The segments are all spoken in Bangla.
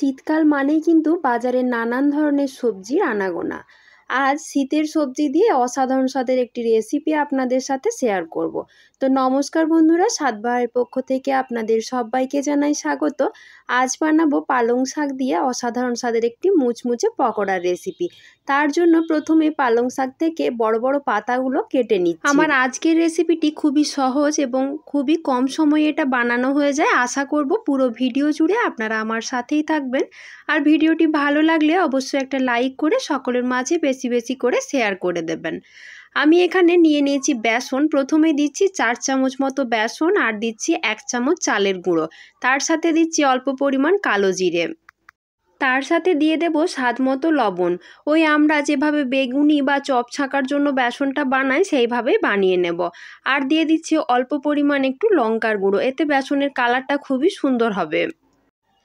শীতকাল মানেই কিন্তু বাজারে নানান ধরনের সবজির আনাগোনা। আজ শীতের সবজি দিয়ে অসাধারণ স্বাদের একটি রেসিপি আপনাদের সাথে শেয়ার করব। তো নমস্কার বন্ধুরা, স্বাদবাহারের পক্ষ থেকে আপনাদের সবাইকে জানাই স্বাগত। আজ বানাবো পালং শাক দিয়ে অসাধারণ স্বাদের একটি মুচমুচে পকোড়ার রেসিপি। তার জন্য প্রথমে পালং শাক থেকে বড় বড় পাতাগুলো কেটে নিচ্ছি। আমার আজকের রেসিপিটি খুবই সহজ এবং খুবই কম সময়ে এটা বানানো হয়ে যায়। আশা করব পুরো ভিডিও জুড়ে আপনারা আমার সাথেই থাকবেন। আর ভিডিওটি ভালো লাগলে অবশ্যই একটা লাইক করে সকলের মাঝে বেশি বেশি করে শেয়ার করে দেবেন। আমি এখানে নিয়ে নিয়েছি বেসন। প্রথমে দিচ্ছি 4 চামচ মতো বেসন, আর দিচ্ছি 1 চামচ চালের গুঁড়ো। তার সাথে দিচ্ছি অল্প পরিমাণ কালো জিরে। তার সাথে দিয়ে দেব স্বাদ মতো লবণ। ওই আমরা যেভাবে বেগুনি বা চপ ছাকার জন্য বেসনটা বানাই সেইভাবেই বানিয়ে নেব। আর দিয়ে দিচ্ছি অল্প পরিমাণ একটু লঙ্কার গুঁড়ো, এতে বেসনের কালারটা খুবই সুন্দর হবে।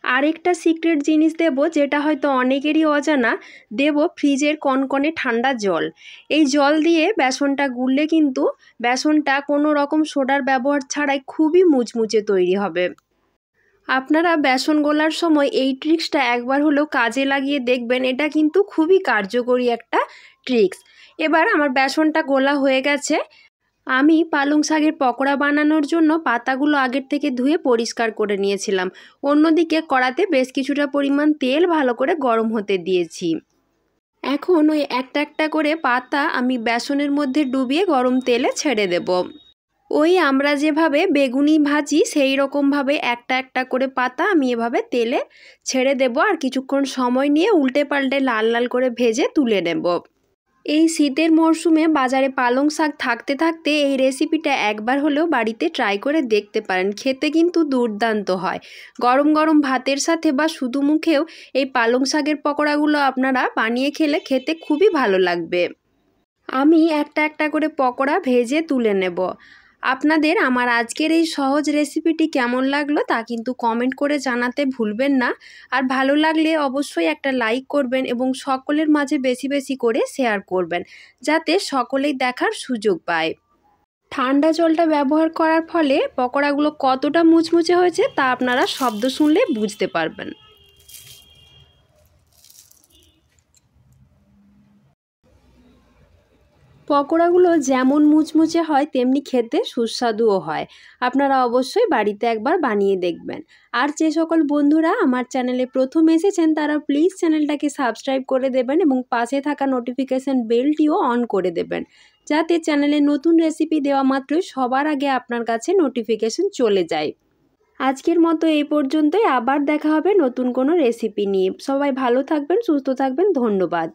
আরেকটা সিক্রেট জিনিস দেব, যেটা হয়তো অনেকেরই অজানা, দেব ফ্রিজের কনকনে ঠান্ডা জল। এই জল দিয়ে বেসনটা গুললে কিন্তু বেসনটা কোনো রকম সোডার ব্যবহার ছাড়াই খুবই মুচমুচে তৈরি হবে। আপনারা বেসন গোলার সময় এই ট্রিক্সটা একবার হলেও কাজে লাগিয়ে দেখবেন, এটা কিন্তু খুবই কার্যকরী একটা ট্রিক্স। এবার আমার বেসনটা গোলা হয়ে গেছে। আমি পালং শাকের পকোড়া বানানোর জন্য পাতাগুলো আগের থেকে ধুয়ে পরিষ্কার করে নিয়েছিলাম। অন্যদিকে কড়াতে বেশ কিছুটা পরিমাণ তেল ভালো করে গরম হতে দিয়েছি। এখন ওই একটা একটা করে পাতা আমি বেসনের মধ্যে ডুবিয়ে গরম তেলে ছেড়ে দেব। ওই আমরা যেভাবে বেগুনি ভাজি সেই রকমভাবে একটা একটা করে পাতা আমি এভাবে তেলে ছেড়ে দেব, আর কিছুক্ষণ সময় নিয়ে উল্টে পাল্টে লাল লাল করে ভেজে তুলে নেব। এই শীতের মরশুমে বাজারে পালং শাক থাকতে থাকতে এই রেসিপিটা একবার হলেও বাড়িতে ট্রাই করে দেখতে পারেন। খেতে কিন্তু দুর্দান্ত হয়। গরম গরম ভাতের সাথে বা শুধু মুখেও এই পালং শাকের পকোড়াগুলো আপনারা বানিয়ে খেলে খেতে খুবই ভালো লাগবে। আমি একটা একটা করে পকোড়া ভেজে তুলে নেব। আপনাদের আমার আজকের এই সহজ রেসিপিটি কেমন লাগলো তা কিন্তু কমেন্ট করে জানাতে ভুলবেন না। আর ভালো লাগলে অবশ্যই একটা লাইক করবেন এবং সকলের মাঝে বেশি বেশি করে শেয়ার করবেন, যাতে সকলেই দেখার সুযোগ পায়। ঠান্ডা জলটা ব্যবহার করার ফলে পকোড়াগুলো কতটা মুচমুচে হয়েছে তা আপনারা শব্দ শুনলে বুঝতে পারবেন। পকোড়াগুলো যেমন মুচমুচে হয় তেমনি খেতে সুস্বাদুও হয়। আপনারা অবশ্যই বাড়িতে একবার বানিয়ে দেখবেন। আর যে সকল বন্ধুরা আমার চ্যানেলে প্রথম এসেছেন তারা প্লিজ চ্যানেলটাকে সাবস্ক্রাইব করে দেবেন এবং পাশে থাকা নোটিফিকেশান বেলটিও অন করে দেবেন, যাতে চ্যানেলে নতুন রেসিপি দেওয়া মাত্রই সবার আগে আপনার কাছে নোটিফিকেশান চলে যায়। আজকের মতো এই পর্যন্তই। আবার দেখা হবে নতুন কোনো রেসিপি নিয়ে। সবাই ভালো থাকবেন, সুস্থ থাকবেন। ধন্যবাদ।